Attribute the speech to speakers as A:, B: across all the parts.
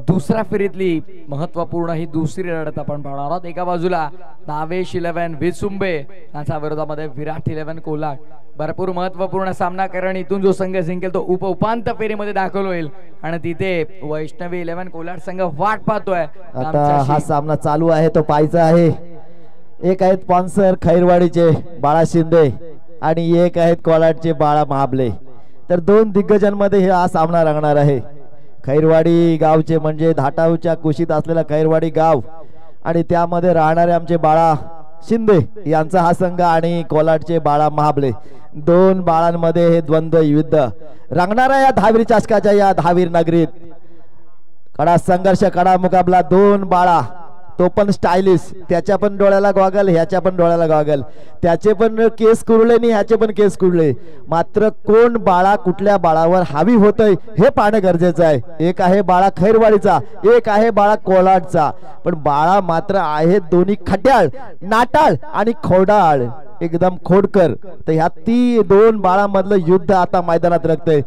A: दुसऱ्या फेरीतली महत्वपूर्ण ही दुसरी लढत आपण पाहणार आहोत। एका बाजूला नावेश 11 विसुंबे यांच्या विरोधामध्ये विराट 11 कोलाड। भरपूर महत्वपूर्ण सामना, कारण इथून जो संघ जिंकेल तो उपांत्य फेरीमध्ये दाखल होईल आणि तिथे वैष्णवी 11 कोलाड संघ वाट पाहतोय।
B: आता हा सामना चालू आहे तो पाहायचा आहे। एक आहेत स्पॉन्सर खैरवाडीचे बाळा शिंदे आणि एक आहेत कोलाडचे बाळा महाबले। तर दोन दिग्गजांमध्ये हा सामना रंगणार आहे। खैरवाडी गावचे म्हणजे धाटावच्या कुशीत असलेला खैरवाडी गाव आणि त्यामध्ये राहणारे आमचे बाळा शिंदे यांचा हा संघ आणि कोलाडचे बाळा महाबले, दोन बाळांमध्ये हे द्वंद्व युद्ध रंगणार आहे या धावीर चषकाच्या या धावीर नगरीत। कडा संघर्ष, कडा मुकाबला, दोन बाळा, तो पण स्टायलिश, त्याच्या पण डोळ्याला गॉगल, ह्याच्या पण डोळ्याला गॉगल, त्याचे पण केस कुरळे आणि ह्याचे पण केस कुरळे, मात्र कोण बाळा कुठल्या बाळावर हावी होतय हे पाहणं गरजेचं आहे। एक आहे बाळा खैरवाडीचा, एक आहे बाळा कोलाडचा, पण बाळा मात्र आहेत दोन्ही खट्याळ, नाटाळ आणि खोडाळ, एकदम खोडकर। तर ह्या ती दोन बाळांमधलं युद्ध आता मैदानात रंगतंय।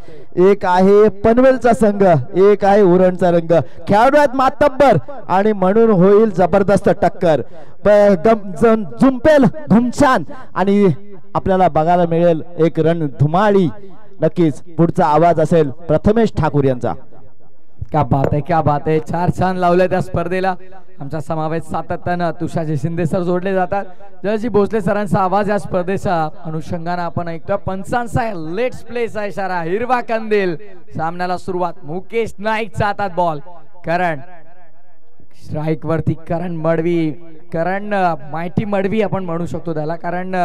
B: एक आहे पनवेलचा संघ, एक आहे उरणचा रंग, खेळाडू आहेत मातब्बर आणि म्हणून होईल जबरदस्त टक्कर, झुंपेल धुमछान आणि आपल्याला बघायला मिळेल एक रणधुमाळी। नक्कीच पुढचा आवाज असेल प्रथमेश ठाकूर यांचा।
A: क्या बात आहे, क्या बात आहे, चार छान लावले त्या स्पर्धेला। आमचा समावेश सातत्यानं तुषारजी शिंदे सर जोडले जातात। जयजी भोसले सरांचा आवाज या स्पर्धेचा अनुषंगाने आपण ऐकतो। पंचांचा लेट्स प्लेचा इशारा, हिरवा कंदील, सामन्याला सुरुवात। मुकेश नाईकचा हातात बॉल, करण स्ट्राइक वरती, करण मडवी, करण माहिती मडवी आपण म्हणू शकतो त्याला, कारण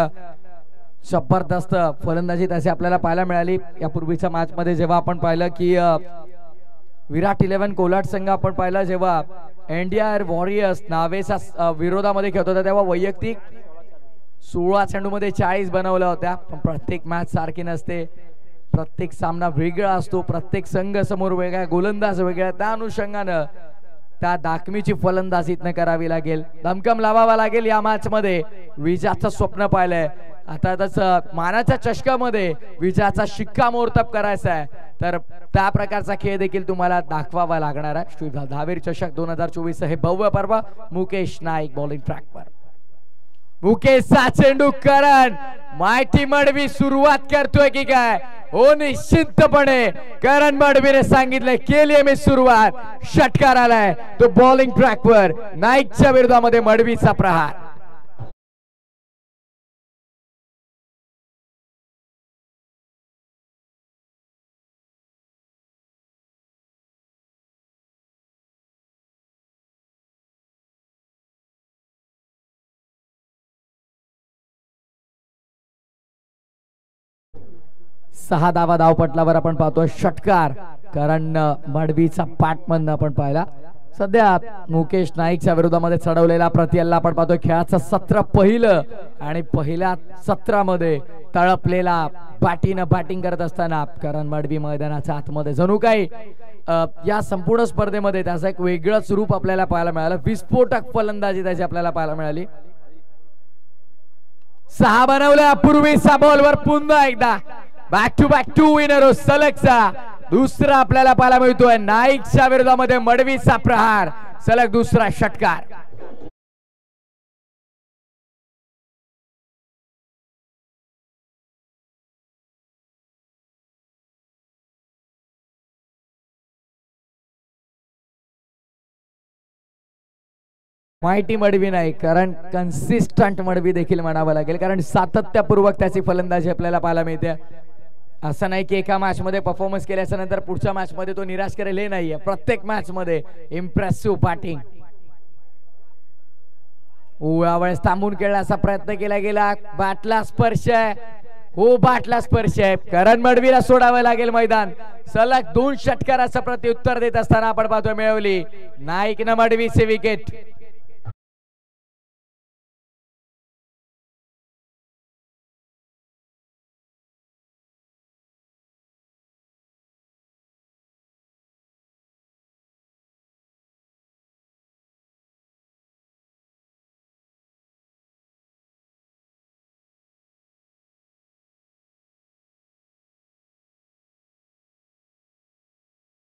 A: जबरदस्त फलंदाजी त्याची आपल्याला पाहायला मिळाली। यापूर्वीच्या मॅच मध्ये जेव्हा आपण पाहिलं की विराट 11 कोलाड संघ आपण पाहिला जेव्हा इंडिया वॉरियर्स नावेच्या विरोधामध्ये खेळत होता, तेव्हा वैयक्तिक 16 चेंडूमध्ये 40 बनवल्या होत्या। पण प्रत्येक मॅच सारखी नसते, प्रत्येक सामना वेगळा असतो, प्रत्येक संघ समोर वेगळा, गोलंदाज वेगळा, त्या अनुषंगानं त्या दाखमीची फलंदाजीतनं करावी लागेल, दमकम लावावा लागेल। या मॅच मध्ये विजयाचं स्वप्न पाहिलंय, आता त्याच मानाच्या चषकामध्ये विजयाचा शिक्कामोर्तब करायचा आहे, तर त्या प्रकारचा खेळ देखील तुम्हाला दाखवावा लागणार आहे। श्री धावीर चषक 2024 हे भव्य पर्व। मुकेश नाईक बॉलिंग ट्रॅकवर, मुकेशचा चेंडू, करण माहिती मडवी सुरुवात करतोय की काय? हो निश्चितपणे करण मडवीने सांगितलंय केली मी सुरुवात, षटकार आलाय तो बॉलिंग ट्रॅकवर। नाईकच्या विरोधामध्ये मडवीचा प्रहार, सहा धावा धावपटलावर आपण पाहतोय, षटकार करण मडवीचा पाठमधनं आपण पाहिला। सध्या मुकेश नाईकच्या विरोधामध्ये चढवलेला प्रतिहल्ला आपण पाहतोय। खेळाचं सत्र पहिलं आणि पहिल्या सत्रामध्ये तळपलेला बॅटिंग करत असताना करण मडवी मैदानाच्या आतमध्ये जणू काही या संपूर्ण स्पर्धेमध्ये त्याचं एक वेगळंच रूप आपल्याला पाहायला मिळालं। विस्फोटक फलंदाजी त्याची आपल्याला पाहायला मिळाली। 6 बनवल्या पूर्वीचा बॉलवर पुन्हा एकदा back to back 2 in a row, सलगचा दुसरा आपल्याला पाहायला मिळतोय। नाईकच्या विरोधामध्ये मडवीचा प्रहार, सलग दुसरा षटकार। माहिती मडवी नाही, कारण कन्सिस्टंट मडवी देखील म्हणावं लागेल, कारण सातत्यपूर्वक त्याची फलंदाजी आपल्याला पाहायला मिळते। असं नाही की एका मॅच मध्ये परफॉर्मन्स केल्याच्या नंतर पुढच्या मॅच मध्ये तो निराश करेल, हे नाहीये। प्रत्येक मॅच मध्ये इम्प्रेसिव्ह बॅटिंग। यावेळेस थांबून खेळण्याचा प्रयत्न केला गेला, बॅटला स्पर्श आहे, हो बॅटला स्पर्श आहे, करण मडवीला सोडावं लागेल मैदान। सलग 2 षटकाराचं प्रत्युत्तर देत असताना आपण पाहतोय मिळवली नाईकनं मडवीची विकेट।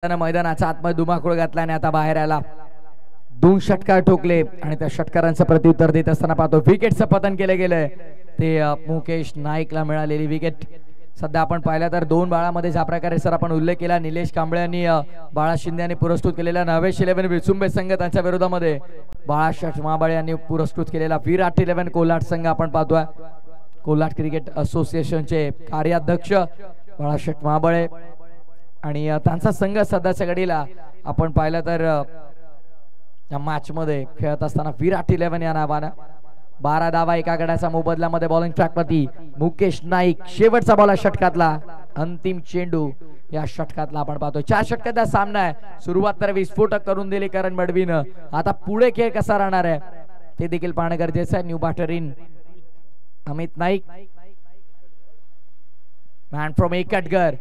A: त्यानं मैदानाचा आतमध्ये धुमाकूळ घातला आणि आता बाहेर आला. 2 षटकार ठोकले आणि त्या षटकारांचं प्रत्युत्तर देत असताना पाहतो विकेटचं पतन केलं गेलंय. ते मुकेश नाईकला मिळालेली विकेट. सध्या आपण पाहिलं तर 2 बाळामध्ये ज्या प्रकारे सर आपण उल्लेख केला, निलेश कांबळे यांनी बाळा शिंदे यांनी पुरस्कृत केलेला नवेश 11 विचुंबे संघ त्यांच्या विरोधामध्ये बाळा महाबळे यांनी पुरस्कृत केलेला विराट 11 कोल्हाट संघ आपण पाहतोय. कोल्हाट क्रिकेट असोसिएशनचे कार्याध्यक्ष बाळा महाबळे आणि त्यांचा संघ सध्याच्या घडीला आपण पाहिलं तर या मॅच मध्ये खेळत असताना विराट 11 या नावानं 12 धावा एका गड्याच्या मोबदल्यामध्ये बॉलिंग ट्रॅकवरती मुकेश नाईक. शेवटचा बॉल षटकातला, अंतिम चेंडू या षटकातला आपण पाहतो. 4 षटकाचा सामना आहे. सुरुवात तर विस्फोटक करून दिली करण मडवीनं. आता पुढे खेळ कसा राहणार आहे ते देखील पाहणं गरजेचं आहे. New batter in Amit Naik, man from Ekatgar.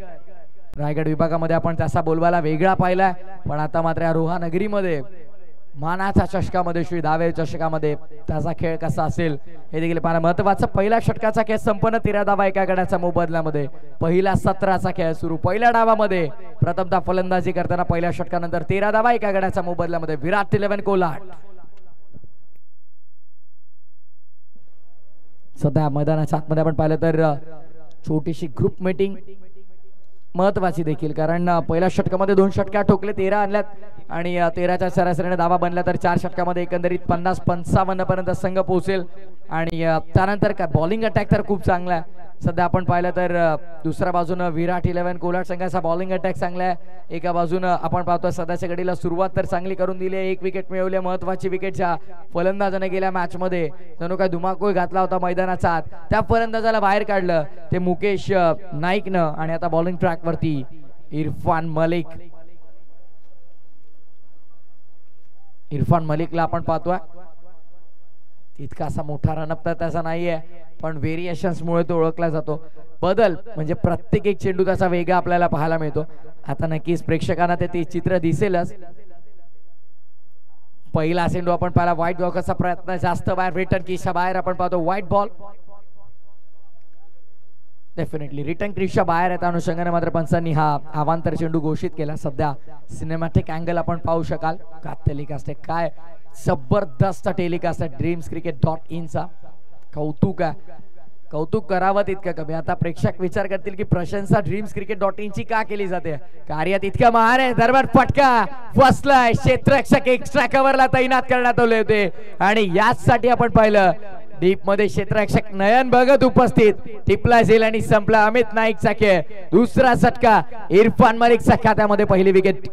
A: Raigad विभागामध्ये आपण त्याचा बोलवायला वेगळा पाहिलाय, पण आता मात्र या रोहानगरीमध्ये मानाच्या चषकामध्ये श्री दावे चषकामध्ये त्याचा खेळ कसा असेल हे देखील पाहणं महत्वाचं. पहिल्या षटकाचा खेळ संपन्न 13 धावा एका गड्याच्या मोबदल्यामध्ये. पहिला 17चा खेळ सुरू. पहिल्या डावामध्ये प्रथमतः फलंदाजी करताना पहिल्या षटकानंतर 13 धावा एका गड्याच्या मोबदल्यामध्ये विराट 11 कोल्हाट. सध्या मैदानाच्या आतमध्ये आपण पाहिलं तर छोटीशी ग्रुप मीटिंग महत्वाची देखील, कारण पहिल्या षटकामध्ये 2 षटकार ठोकले, 13 आणल्यात आणि 13च्या सरासरीने धावा बनल्या तर 4 षटकामध्ये एकंदरीत 50-55 पर्यंत संघ पोहोचेल. आणि त्यानंतर काय बॉलिंग अटॅक तर खूप चांगला आहे. सध्या आपण पाहिलं तर दुसऱ्या बाजूनं विराट 11 कोल्हाट संघाचा बॉलिंग अटॅक चांगला आहे. एका बाजूनं आपण पाहतोय सध्याच्या घडीला सुरुवात तर चांगली करून दिली आहे. 1 विकेट मिळवली, महत्वाची विकेट ज्या फलंदाजाने गेल्या मॅच मध्ये जणू काय धुमाकूळ घातला होता मैदानाचा आत, त्या फलंदाजाला बाहेर काढलं ते मुकेश नाईकनं. आणि आता बॉलिंग ट्रॅक वरती इरफान मलिकला आपण पाहतोय. इतका असा मोठा रनअप तर त्याचा नाहीये, पण व्हेरिएशन्स मुळे तो ओळखला जातो. बदल म्हणजे प्रत्येक एक चेंडू त्याचा वेगळा आपल्याला पाहायला मिळतो. आता नक्कीच प्रेक्षकांना ते चित्र दिसेलच. पहिला चेंडू आपण पाहिला व्हाईट वॉकरचा प्रयत्न जास्त बाहेर, रिटर्न किशा बाहेर आपण पाहतो व्हाईट बॉल. डेफिनेटली रिटर्न क्रिशच्या बाहेर आहे. अनुषंगाने मात्र पंचांनी हा अवांतर चेंडू घोषित केला. सध्या सिनेमॅटिक अँगल आपण पाहू शकाल. का टेलिकास्ट आहे, काय जबरदस्त टेलिकास्ट आहे dreamscricket.in चा. कौतुक करावं तितकं कमी. आता प्रेक्षक विचार करतील की प्रशंसा dreamscricket.in ची का केली जाते. कार्यात इतकं महान आहे. दरबार फटका फसलाय, क्षेत्ररक्षक एक्स्ट्रा कव्हरला तैनात करण्यात आले होते आणि याचसाठी आपण पाहिलं डीप मध्ये क्षेत्ररक्षक नयन भगत उपस्थित. टिपला झेल आणि संपला अमित नाईकचा खेळ. दुसरा षटका इरफान मलिकच्या खात्यामध्ये पहिली विकेट.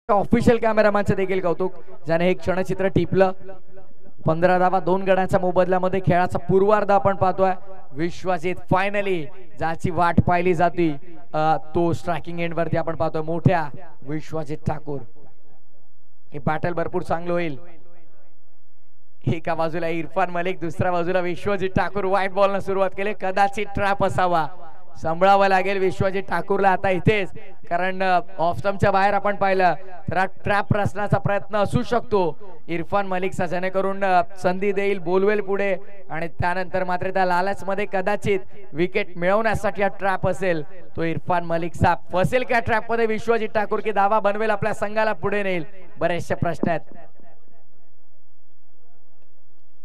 A: ऑफिशियल कॅमेरामॅनचे देखील कौतुक, ज्याने हे क्षणचित्र टिपलं. 15 धावा 2 गड्यांच्या मोबदल्यामध्ये खेळाचा पूर्वार्ध आपण पाहतोय. विश्वजित फायनली ज्याची वाट पाहिली जाती तो स्ट्रायकिंग एंड वरती आपण पाहतोय मोठ्या विश्वजित ठाकूर. हे बॅटल भरपूर चांगलं होईल. एका बाजूला इरफान मलिक, दुसऱ्या बाजूला विश्वजित ठाकूर. व्हाईट बॉलनं सुरुवात केली. कदाचित ट्रॅप असावा, सांभाळावं लागेल विश्वजित ठाकूरला आता इथेच, कारण ऑफ स्टंपच्या बाहेर आपण पाहिलं तर ट्रॅप रचण्याचा प्रयत्न असू शकतो इरफान मलिकचा, जेणेकरून संधी देईल, बोलवेल पुढे आणि त्यानंतर मात्र त्या लालच मध्ये कदाचित विकेट मिळवण्यासाठी हा ट्रॅप असेल तो इरफान मलिकचा. फसेल का ट्रॅप मध्ये विश्वजित ठाकूर की दावा बनवेल, आपल्या संघाला पुढे नेईल, बरेचसे प्रश्न आहेत.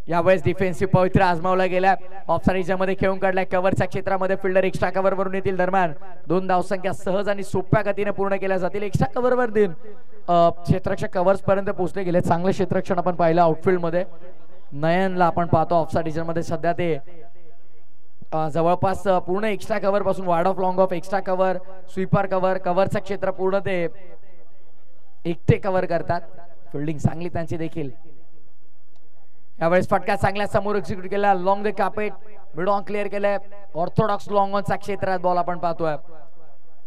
A: यावेळेस डिफेन्सिव्ह पवित्र आजमावला गेला. ऑफसाइड मध्ये खेळून काढलाय. कव्हरच्या क्षेत्रामध्ये फिल्डर एक्स्ट्रा कव्हर वरून येतील. दरम्यान 2 धावसंख्या सहज आणि सोप्या गतीने पूर्ण केल्या जातील. एक्स्ट्रा कव्हर वर देऊन क्षेत्ररक्षक कव्हर्स पर्यंत पोहोचले गेले. चांगलं क्षेत्ररक्षण आपण पाहिलं आउटफील्ड मध्ये. नयनला आपण पाहतो ऑफसाइड मध्ये सध्या ते जवळपास पूर्ण एक्स्ट्रा कव्हर पासून ward off long off extra cover, sweeper cover, कव्हरचं क्षेत्र पूर्ण ते एकटे कव्हर करतात. फिल्डिंग चांगली त्यांची देखील. यावेळेस फटका चांगल्या समोर एक्झिक्यूट केला. Long the carpet mid on clear केलंय. ऑर्थोडॉक्स लॉंग ऑनचा क्षेत्रात बॉल आपण पाहतोय.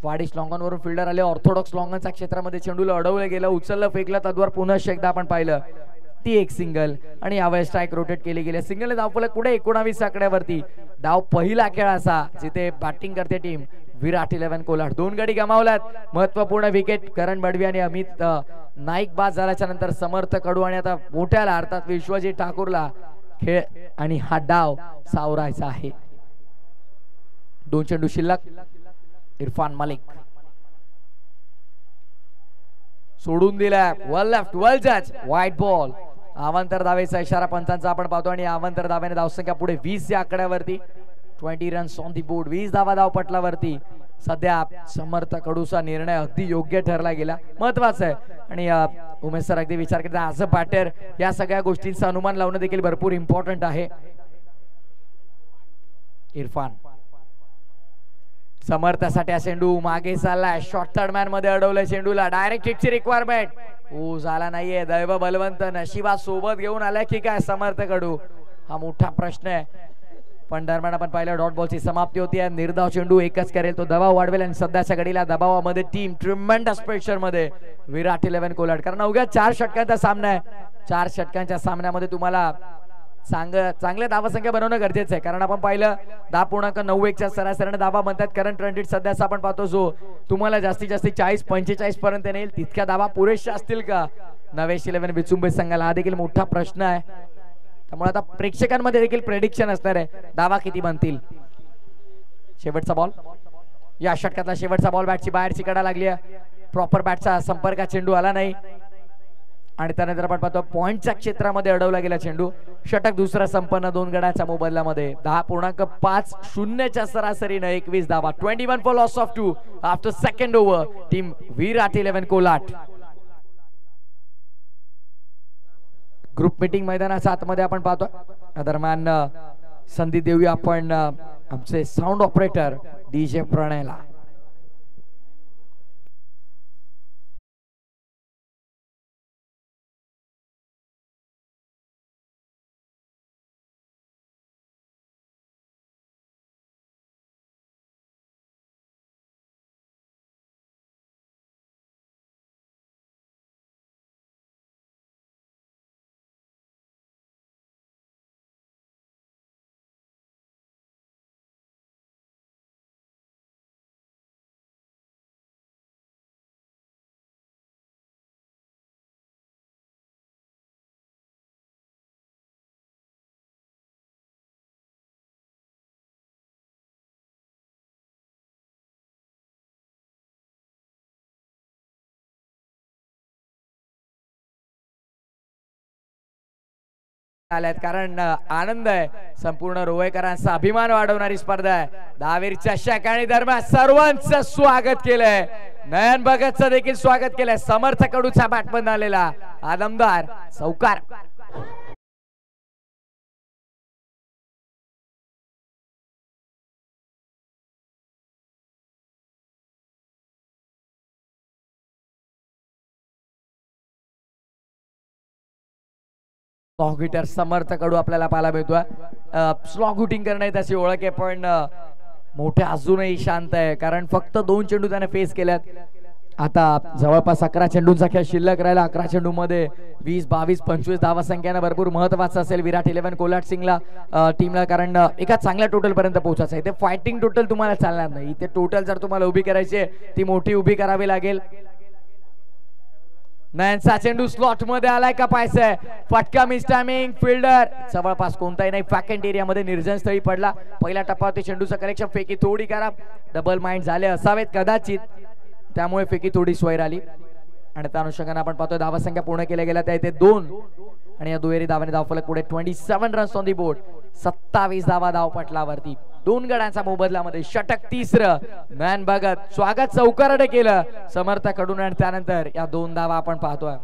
A: वाडिश लॉंग ऑन वरून फिल्डर आले. ऑर्थोडॉक्स लॉंग ऑनच्या क्षेत्रामध्ये चेंडूला अडवलं गेलं, उचललं, फेकलं, तद्वार पुन्हा एकदा आपण पाहिलं ती एक सिंगल आणि यावेळेस स्ट्राईक रोटेट केली गेली. सिंगलने धावफलक पुढे 19 आकड्यावरती. डाव पहिला खेळ असा जिथे बॅटिंग करते टीम विराट 11 कोल्हाट. 2 गडी गमावल्यात. महत्वपूर्ण विकेट करण बडवी आणि अमित नाईक बाद झाल्याच्या नंतर समर्थ कडू आणि आता मोठ्याला अर्थात विश्वजित ठाकूरला खेळ आणि हा डाव सावरायचा आहे. 2 चेंडू शिल्लक. इरफान मलिक सोडून दिला. वेल लेफ्ट, वेल जज, व्हाईट बॉल. अवांतर धावेचा इशारा पंचांचा आपण पाहतो आणि अवांतर धाव्याने धावसंख्या पुढे 20 या आकड्यावरती. 20 रन्स ऑन दी बोर्ड. 20 धावा धावपटलावरती. सध्या समर्थ कडूचा निर्णय अगदी योग्य ठरला गेला, महत्वाचा आहे. आणि उमेश सर अगदी विचार करता ॲज अ बॅटर या सगळ्या गोष्टींचा अनुमान लावणं देखील भरपूर इम्पॉर्टंट आहे. इरफान समर्थासाठी चेंडू मागे चाललाय. शॉर्ट थर्ड मॅन मध्ये अडवलंय चेंडूला. डायरेक्ट हिटची रिक्वायरमेंट ओ झाला नाहीये. दैव बलवंत नशिबा सोबत घेऊन आलाय की काय समर्थ कडू, हा मोठा प्रश्न आहे. पण दरम्यान आपण पाहिलं डॉट बॉलची समाप्ती होती. निर्धाव चेंडू एकच करेल, तो दबाव वाढवेल आणि सध्याच्या घडीला दबावामध्ये टीम ट्रिमेंडस प्रेशर मध्ये विराट 11 कोल्हाट. कारण अवघ्या 4 षटकांचा सामना आहे. 4 षटकांच्या सामन्यामध्ये तुम्हाला चांगल्या धावसंख्या बनवणं गरजेचं आहे. कारण आपण पाहिलं 10.91 च्या सरासरीने धावा बनतात. करंट रन रेट सध्याचा आपण पाहतो जो तुम्हाला जास्तीत जास्त 40-45 पर्यंत नेईल. तितक्या धावा पुरेशा असतील का नवेश 11 विचुंबे संघाला, हा देखील मोठा प्रश्न आहे. त्यामुळे आता प्रेक्षकांमध्ये देखील प्रेडिक्शन असणार आहे धावा किती बनतील. शेवटचा बॉल. या षटकातला शेवटचा बॉल. बॅटची बाहेरची कडा लागली आहे. प्रॉपर बॅटचा संपर्क चेंडू आला नाही आणि त्यानंतर आपण पाहतो पॉइंटच्या क्षेत्रामध्ये अडवला गेला चेंडू. षटक दुसरा संपन्न 2 गड्याच्या मोबदल्यामध्ये. 10.50 च्या सरासरीनं 21 धावा. 21 for loss of 2 after second over. Team Virat 11 Kolhat. Group meeting मैदानाच्या आतमध्ये आपण पाहतो. दरम्यान संधी देऊया आपण आमचे साऊंड ऑपरेटर DJ प्रणयला. आल्यात कारण आनंद आहे. संपूर्ण रोवेकरांचा अभिमान वाढवणारी स्पर्धा आहे. दहावीरच्या शकाणी दरम्यान सर्वांचं स्वागत केलंय. नयन भगतचं देखील स्वागत केलंय. समर्थ कडूचा बॅटमन आलेला आदमदार चौकार. स्लॉग हिटर समर्थ कडू आपल्याला पाहायला मिळतोय. स्लॉग हुटिंग करणे त्याची ओळख आहे, पण मोठे अजूनही शांत आहे, कारण फक्त 2 चेंडू त्याने फेस केल्यात. आता जवळपास 11 चेंडूंचा खेळ शिल्लक राहिला. 11 चेंडू मध्ये 20, 22, 25 धावा संख्येनं भरपूर महत्वाचं असेल विराट 11 कोलाट सिंगला टीमला, कारण एका चांगल्या टोटल पर्यंत पोहोचायचं आहे. ते फायटिंग टोटल तुम्हाला चालणार नाही. इथे टोटल जर तुम्हाला उभी करायची आहे ती मोठी उभी करावी लागेल. नयनचा चेंडू स्लॉट मध्ये आलाय का पाहायचंय. फटका मिस टायमिंग. फिल्डर जवळपास कोणताही नाही, फॅकंट एरिया मध्ये निर्जन स्थळी पडला. पहिल्या टप्प्यावरती चेंडूचं कलेक्शन फेकी थोडी खराब, डबल माइंड झाले असावेत कदाचित, त्यामुळे फेकी थोडी स्वैर आली. आणि त्या अनुषंगाने आपण पाहतोय धावा संख्या पूर्ण केल्या गेल्या त्या इथे 2, आणि या दुहेरी धावाने धावफलक पुढे 27 रन्स ऑन दी बोर्ड. 27 धावा धावपटलावरती. 2 गड्यांचा मोबदल्यामध्ये षटक तिसरं. मॅन भगत स्वागत चौकारडे केलं समर्थाकडून, आणि त्यानंतर या 2 धावा आपण पाहतोय.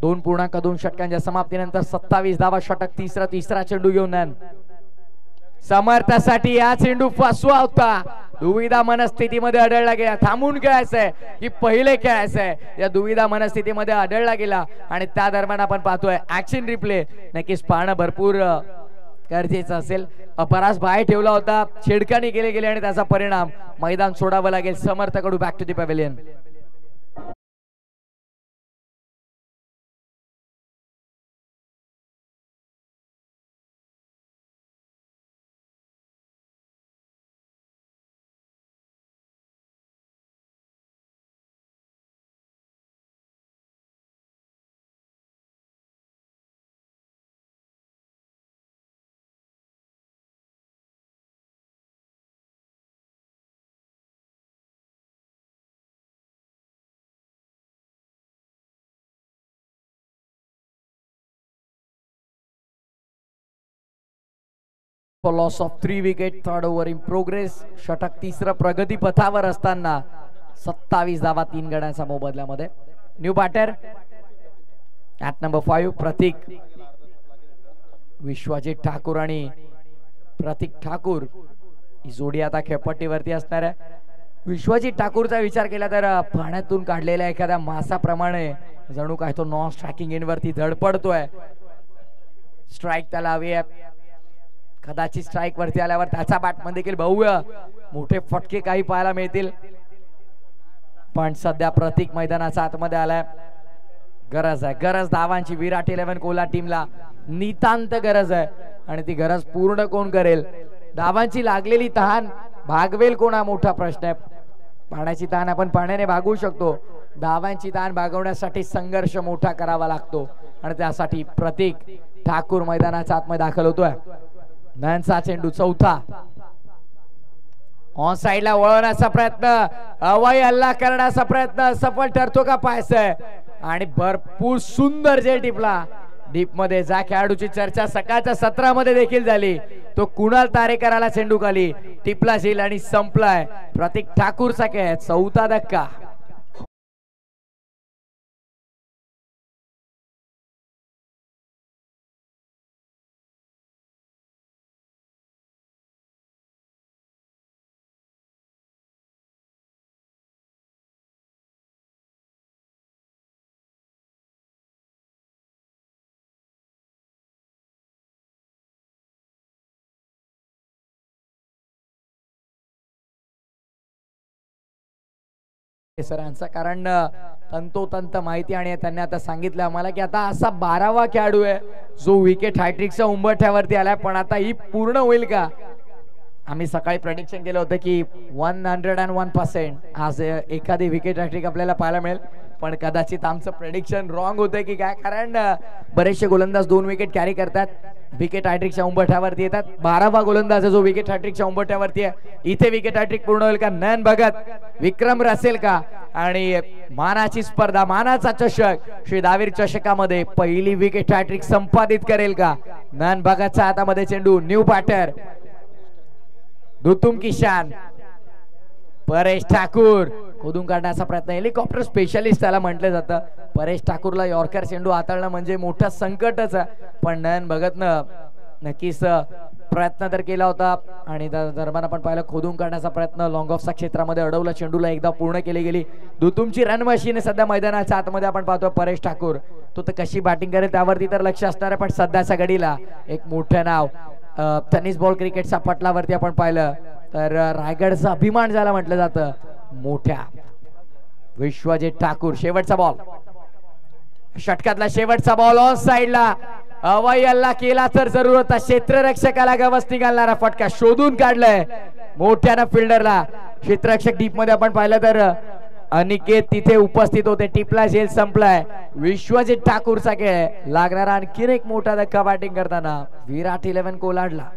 A: 2.2 षटकांच्या समाप्तीनंतर 27 धावा, षटक तिसरा चेंडू घेऊन नॅन समर्थासाठी. हा चेंडू फसवा होता. दुविधा मनस्थितीमध्ये आढळला गेला. थांबून खेळायचंय की पहिले खेळायचंय या दुविधा मनस्थितीमध्ये आढळला गेला, आणि त्या दरम्यान आपण पाहतोय ऍक्शन रिप्ले नक्कीच पाहणं भरपूर गरजेचं असेल. परास बाहेर ठेवला होता, छेडखानी केले गेले, आणि त्याचा परिणाम मैदान सोडावं लागेल समर्थाकडून. Back to the pavilion. Loss of 3 wicket. 3rd over in progress. षटक तिसरं प्रगती पथावर असताना 27 धावा 3 गड्यांच्या मोबदल्यामध्ये. New batter at number 5 Prateek. Vishwajit Thakur आणि प्रतीक ठाकूर ही जोडी आता खेळपट्टीवरती असणार आहे. विश्वजित ठाकूरचा विचार केला तर पाण्यातून काढलेल्या एखाद्या मासाप्रमाणे जणू काय तो नॉन स्ट्रायकिंग इन वरती धडपडतोय. स्ट्राईक त्याला हवी आहे. कदाचित स्ट्राईक वरती आल्यावर त्याचा बॅटमध्ये देखील भव्य मोठे फटके काही पाहायला मिळतील, पण सध्या प्रतीक मैदानाचा आतमध्ये आलाय. गरज आहे, गरज धावांची विराट 11 कोलाट टीमला नितांत गरज आहे, आणि ती गरज पूर्ण कोण करेल. धावांची लागलेली तहान भागवेल कोण हा मोठा प्रश्न आहे. पाण्याची तहान आपण पाण्याने भागवू शकतो, धावांची तहान भागवण्यासाठी संघर्ष मोठा करावा लागतो, आणि त्यासाठी प्रतीक ठाकूर मैदानाच्या आतमध्ये दाखल होतोय. नयनचा चेंडू चौथा. ऑन साइडला वळवण्याचा प्रयत्न, हवाई हल्ला करण्याचा प्रयत्न सफल ठरतो का पाहायचंय, आणि भरपूर सुंदर जेल टिपला. डीप मध्ये ज्या खेळाडूची चर्चा सकाळच्या सत्रामध्ये देखील झाली तो कुणाल तारेकराला चेंडू खाली टिपला झेल आणि संपलाय. प्रतीक ठाकूरचा खेळ. 4था धक्का. सरांचा, कारण तंतोतंत माहिती, आणि त्यांनी आता सांगितलं आम्हाला की आता असा 12वा खेळाडू आहे जो विकेट हॅट्रिकच्या उंबरठ्यावरती आलाय, पण आता ही पूर्ण होईल का. आम्ही सकाळी प्रेडिक्शन केलं होतं की 101% आज एखादी विकेट हॅट्रिक आपल्याला पाहायला मिळेल, पण कदाचित आमचं प्रेडिक्शन रॉंग होतंय की काय, कारण बरेचसे गोलंदाज 2 विकेट कॅरी करतात, विकेट हॅट्रिकच्या उंबरठ्यावरती येतात. 12वा गोलंदाज जो विकेट हॅट्रिकच्या उंबरठ्यावरती आहे, इथे विकेट हॅट्रिक पूर्ण होईल का. नयन भगत विक्रम रसेल का, आणि मानाची स्पर्धा, मानाचा चषक श्री दावीर चषकामध्ये पहिली विकेट हॅट्रिक संपादित करेल का. नयन भगतच्या हातामध्ये चेंडू. न्यू बॅटर दुतुम किशान. परेश ठाकूर खोदून काढण्याचा प्रयत्न. हेलिकॉप्टर स्पेशलिस्ट त्याला म्हटलं जातं. परेश ठाकूरला यॉर्कर चेंडू हाताळणं म्हणजे मोठं संकटच आहे, पण नयन भगतनं नक्कीच प्रयत्न तर केला होता आणि दरम्यान आपण पाहिलं खोदून काढण्याचा प्रयत्न लॉंग ऑफच्या क्षेत्रामध्ये अडवला, चेंडूला एकदा पूर्ण केली गेली. तुमची रन मशीन सध्या मैदानाच्या आतमध्ये आपण पाहतो परेश ठाकूर, तो तर कशी बॅटिंग करेल त्यावरती तर लक्ष असणार आहे. पण सध्याच्या घडीला एक मोठं नाव टेनिस बॉल क्रिकेटच्या पटलावरती आपण पाहिलं तर रायगडचा अभिमान ज्याला म्हटलं जातं, मोठ्या विश्वजित ठाकूर. शेवटचा बॉल, षटकातला शेवटचा बॉल ऑन साइडला हवाई हल्ला केला तर जरूर होता. क्षेत्ररक्षकाला गवसणी घालणारा फटका शोधून काढलाय मोठ्यानं फिल्डरला. क्षेत्ररक्षक डीप मध्ये आपण पाहिलं तर अनिकेत तिथे उपस्थित होते. टिपला झेल संपलाय. विश्वजित ठाकूरचा खेळ लागणारा आणखीन एक मोठा धक्का बॅटिंग करताना विराट 11 कोलाडला.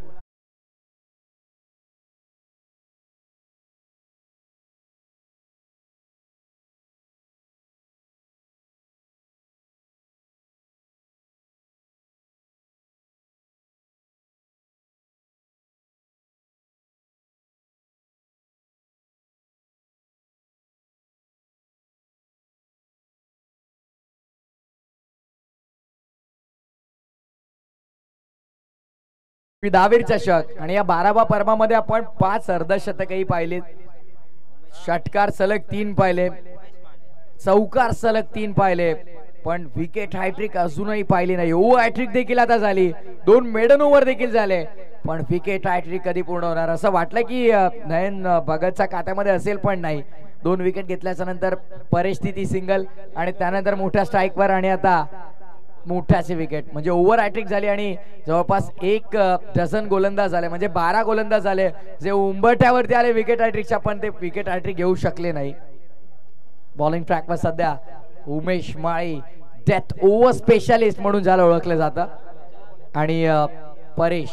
A: दावीर चषक आणि या 12व्या पर्वामध्ये आपण 5 अर्धशतकही पाहिलेत. षटकार सलग 3 पाहिले, चौकार सलग 3 पाहिले, पण विकेट हॅट्रिक अजूनही पाहिली नाही. ओव्हर हॅट्रिक देखील आता झाली, 2 मेडन ओव्हर देखील झाले, पण विकेट हॅट्रिक कधी पूर्ण होणार असं वाटलं की नयन भगतच्या खात्यामध्ये असेल, पण नाही. 2 विकेट घेतल्याच्या नंतर परिस्थिती सिंगल आणि त्यानंतर मोठ्या स्ट्राईकवर आणि आता मोठ्याचे विकेट म्हणजे ओव्हर हॅट्रिक झाली आणि जवळपास 1 डझन गोलंदाज झाले म्हणजे 12 गोलंदाज झाले जे उंबरठ्यावरती आले विकेट हॅट्रिकच्या, पण ते विकेट हॅट्रिक घेऊ शकले नाही. बॉलिंग ट्रॅकवर सध्या उमेश माळी डेथ ओव्हर स्पेशालिस्ट म्हणून ज्याला ओळखलं जातं आणि परेश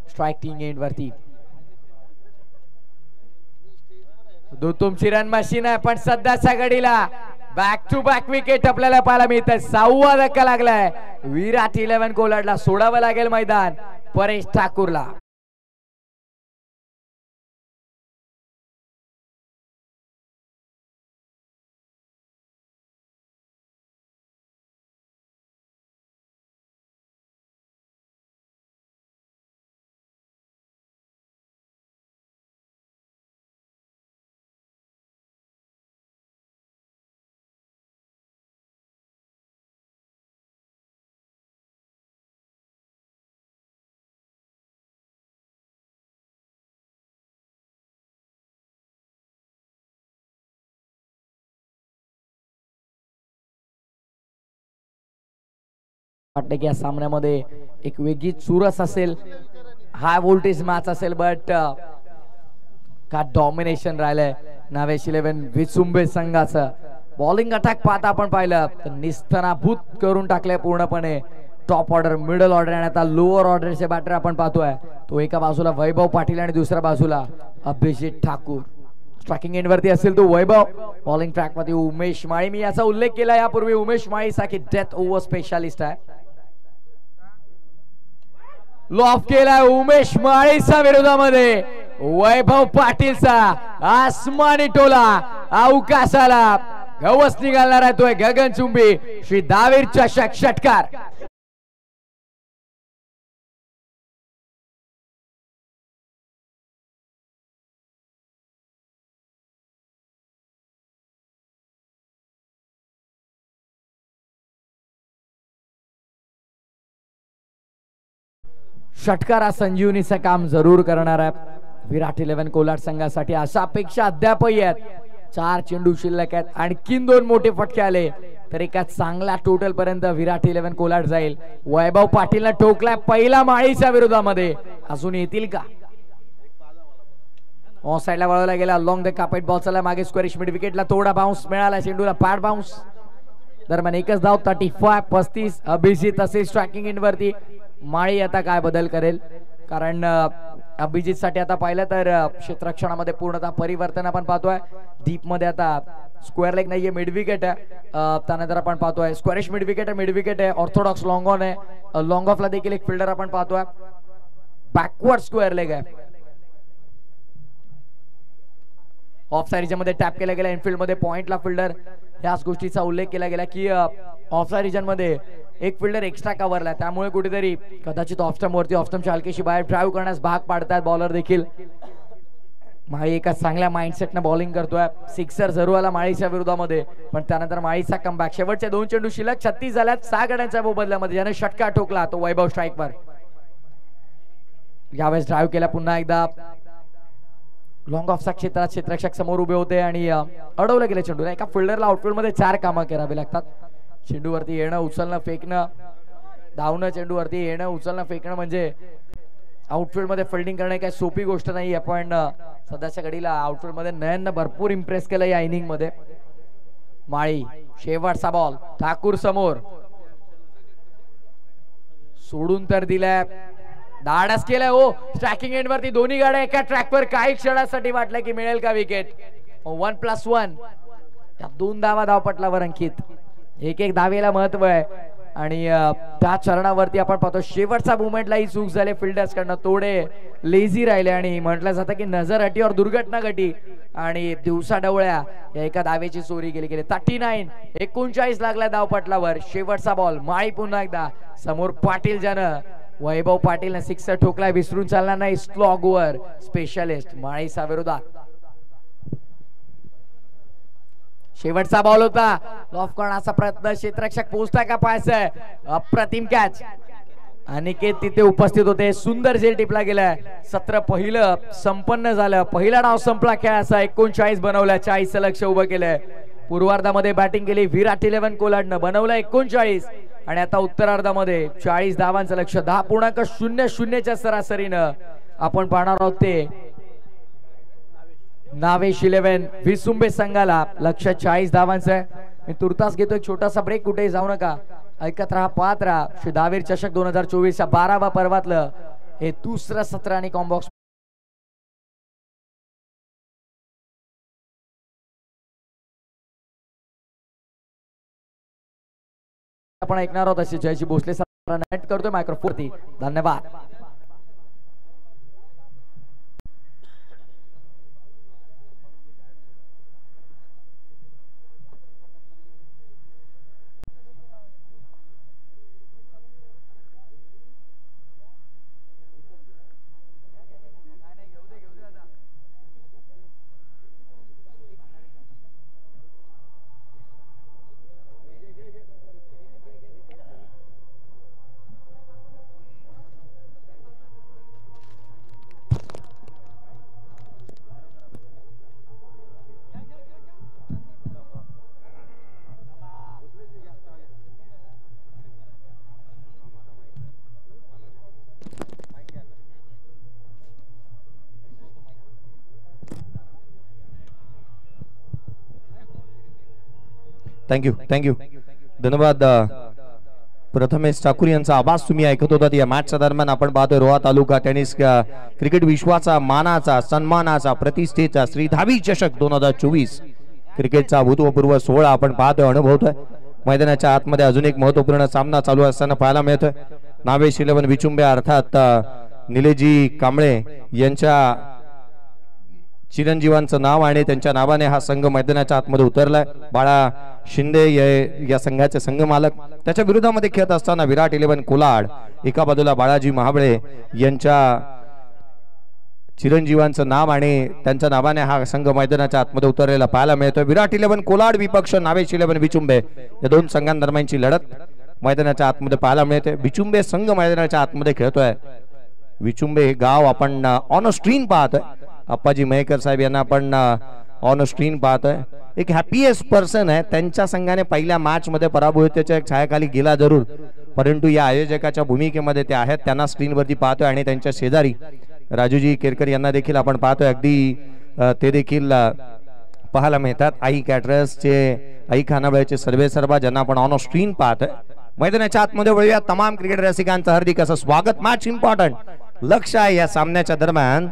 A: स्ट्रायकिंग एंड वरती. तुमची रन मशीन आहे, पण सध्याच्या घडीला बॅक टू बॅक विकेट आपल्याला पाहायला मिळतात. 6वा धक्का लागलाय विराट 11 कोलाडला. सोडावं लागेल मैदान परेश ठाकूरला. वाटतं की या सामन्यामध्ये एक वेगळी चुरस असेल, हाय व्होल्टेज मॅच असेल, बट का डॉमिनेशन राहिलंय नावेश 11 विचुंबे संघाचं. बॉलिंग अटॅक पाहता आपण पाहिलं तर निस्तनाभूत करून टाकलंय पूर्णपणे. टॉप ऑर्डर, मिडल ऑर्डर आणि आता लोअर ऑर्डरचे बॅटर आपण पाहतोय. तो एका बाजूला वैभव पाटील आणि दुसऱ्या बाजूला अभिजित ठाकूर. स्ट्रायकिंग एंड वरती असेल तो वैभव, बॉलिंग ट्रॅक मध्ये उमेश माळी. मी याचा उल्लेख केला यापूर्वी, उमेश माळी साठी डेथ ओव्हर स्पेशालिस्ट आहे. लॉफ केलाय उमेश माळीचा विरोधामध्ये वैभव पाटीलचा आसमानी टोला अवकाशाला गवसणी घालणार आहे. तो गगनचुंबी श्री दावीर चषक षटकार. षटकार संजीवनीचं काम जरूर करणार आहे विराट 11 कोलाड संघासाठी. अशा अपेक्षा अद्यापही आहेत. 4 चेंडू शिल्लक आहेत, आणखीन 2 मोठे फटके आले तर एका चांगल्या टोटल पर्यंत विराट 11 कोलाड जाईल. वैभव पाटीलला ठोकलाय पहिला माळीच्या विरोधामध्ये, अजून येतील का? ऑन साइडला वळवला गेला, लॉंग द कार्पेट बॉल चला मागे स्क्वेअरिश मिड विकेटला थोडा बाउन्स मिळाला, चेंडूला पॅड बाउन्स. दरम्यान एकच धाव 35-35. अभिजित असेल स्ट्रायकिंग एंड वरती. माळी आता काय बदल करेल, कारण अभिजित साठी आता पाहिलं तर क्षेत्ररक्षणामध्ये पूर्णतः परिवर्तन आपण पाहतोय. डीप मध्ये आता स्क्वेअर लेग नाहीये, मिड विकेट आहे. त्यानंतर आपण पाहतोय स्क्वेअरिश मिड विकेट आहे, ऑर्थोडॉक्स लॉंग ऑन आहे. लॉंग ऑफला देखील एक फिल्डर आपण पाहतोय. बॅकवर्ड स्क्वेअर लेग आहे. ऑफ साइड मध्ये टॅप केला गेला, इनफिल्ड मध्ये पॉइंटला फिल्डर. याच गोष्टीचा उल्लेख केला गेला की ऑफ साइड रिजन मध्ये एक फिल्डर एक्स्ट्रा कव्हरला, त्यामुळे कुठेतरी कदाचित ऑफ स्टंप वरती, ऑफ स्टंपच्या हलकीशी बाहेर ड्राईव्ह करण्यास भाग पाडतात बॉलर देखील. माळी एका चांगल्या माइंडसेटने बॉलिंग करतोय. सिक्सर जरूर आला माळीच्या विरोधामध्ये, पण त्यानंतर माळीचा कमबॅक. शेवटचे 2 चेंडू शिल्लक, 36 झाल्यात 6 गड्यांच्या मोबदल्यामध्ये. ज्याने षटका ठोकला तो वैभव स्ट्राईकवर. यावेळेस ड्राईव्ह केला पुन्हा एकदा. लॉंग ऑफचा क्षेत्रात क्षेत्ररक्षक समोर उभे होते आणि अडवलं गेले चेंडू. एका फिल्डरला आउटफील्ड मध्ये 4 कामं करावी लागतात. चेंडूवरती येणं, उचलणं, फेकणं, धावणं, चेंडूवरती येणं, उचलणं, फेकणं, म्हणजे आउटफील्ड मध्ये फिल्डिंग करणं काही सोपी गोष्ट नाही. आपण सध्याच्या घडीला आउटफील्ड मध्ये नयननं भरपूर इम्प्रेस केलं या इनिंग मध्ये. माळी शेवटचा बॉल, ठाकूर समोर सोडून तर दिलाय, धाडस केलाय. हो, स्ट्रायकिंग एंड वरती दोन्ही गाड्या एका ट्रॅकवर. काही क्षणासाठी वाटलं की मिळेल का विकेट. 1+1 त्या 2 धावा धावपटलावर अंकित. एक धावेला महत्व आहे आणि त्या चरणावरती आपण पाहतो शेवटचा मुवमेंटला ही चूक झाली फिल्डर्स कडनं. थोडे लेझी राहिले आणि म्हटलं जातं की नजर हटी और दुर्घटना घटी आणि दिवसा डवळ्या या एका धावेची चोरी गेली. 39 लागला धावपटलावर. शेवटचा बॉल, माळी पुन्हा एकदा समोर. पाटील ज्यानं वैभव पाटीलने सिक्सर ठोकलाय, विसरून चालणार नाही. स्लॉग ओव्हर स्पेशलिस्ट माळीचा विरोधात. शेवटचा बॉल होता, ऑफ करण्याचा प्रयत्न, क्षेत्ररक्षक पोहोचता का पाहायचंय. अप्रतिम कॅच. अनिकेत तिथे उपस्थित होते. सुंदर झेल टिपला गेलाय. सत्र पहिलं संपन्न झालं. पहिला डाव संपला खेळाचा. 39 बनवला, 40 लक्ष उभं केलंय. पूर्वार्धामध्ये बॅटिंग केली विराट 11 कोलाडनं, बनवलं 39 आणि आता उत्तरार्धामध्ये 40 धावांचं लक्ष. 10.00च्या सरासरीनं आपण पाहणार आहोत ते नावेश 11 विसुंबे संघाला. लक्ष 40 धावांचं आहे. मी तुर्तास घेतो एक छोटासा ब्रेक, कुठेही जाऊ नका, ऐकत राहा, पाहत राहा. श्री दहावीर चषक 2024च्या 12व्या पर्वातलं हे दुसरं सत्र आणि कॉम्बॉक्स आपण ऐकणार आहोत. अशी जयजी भोसले सर नेट करतोय मायक्रोफोनवरती. धन्यवाद.
C: थँक्यू धन्यवाद. प्रथमेश ठाकूर यांचा आवाज तुम्ही ऐकत होता. या मॅचच्या दरम्यान आपण पाहतोय रोहा तालुका टेनिस क्रिकेट विश्वाचा मानाचा, सन्मानाचा, प्रतिष्ठेचा श्री दहावी चषक 2024 क्रिकेटचा भूतपूर्व सोहळा आपण पाहतोय, अनुभवतोय. मैदानाच्या आतमध्ये अजून एक महत्वपूर्ण सामना चालू असताना पाहायला मिळतोय. नावेश 11 विचुंबे अर्थात निलेजी कांबळे यांच्या चिरंजीवांचं नाव आणि त्यांच्या नावाने हा संघ मैदानाच्या आतमध्ये उतरलाय. बाळा शिंदे या संघाचे संघ मालक. त्याच्या विरोधामध्ये खेळत असताना विराट 11 कोलाड, एका बाजूला बाळाजी महाबळे यांच्या चिरंजीवांचं नाव आणि त्यांच्या नावाने हा संघ मैदानाच्या आतमध्ये उतरलेला पाहायला मिळतोय. विराट 11 कोलाड विपक्ष नावेश 11 विचुंबे या दोन संघांदरम्यानची लढत मैदानाच्या आतमध्ये पाहायला मिळते. विचुंबे संघ मैदानाच्या आतमध्ये खेळतोय. विचुंबे हे गाव आपण ऑन स्क्रीन पाहतोय. अप्पाजी मयेकर साहेब यांना आपण ऑन स्क्रीन पाहतोय. एक हॅपीएस्ट पर्सन आहे. त्यांच्या संघाने पहिल्या मॅच मध्ये पराभूतीच्या छायाखाली गेला जरूर, परंतु या आयोजकाच्या भूमिकेमध्ये ते आहेत. त्यांना स्क्रीनवरती पाहतोय आणि त्यांच्या शेजारी राजूजी केरकर यांना देखील आपण पाहतोय. अगदी ते देखील पाहायला मिळतात. आई कॅटरर्सचे, आई खानावळचे सर्वे सर्वा ज्यांना आपण ऑन स्क्रीन पाहतोय. मैदानाच्या आतमध्ये वळूया. तमाम क्रिकेट रसिकांचं हार्दिक असं स्वागत. मॅच इम्पॉर्टंट लक्ष आहे या सामन्याच्या दरम्यान.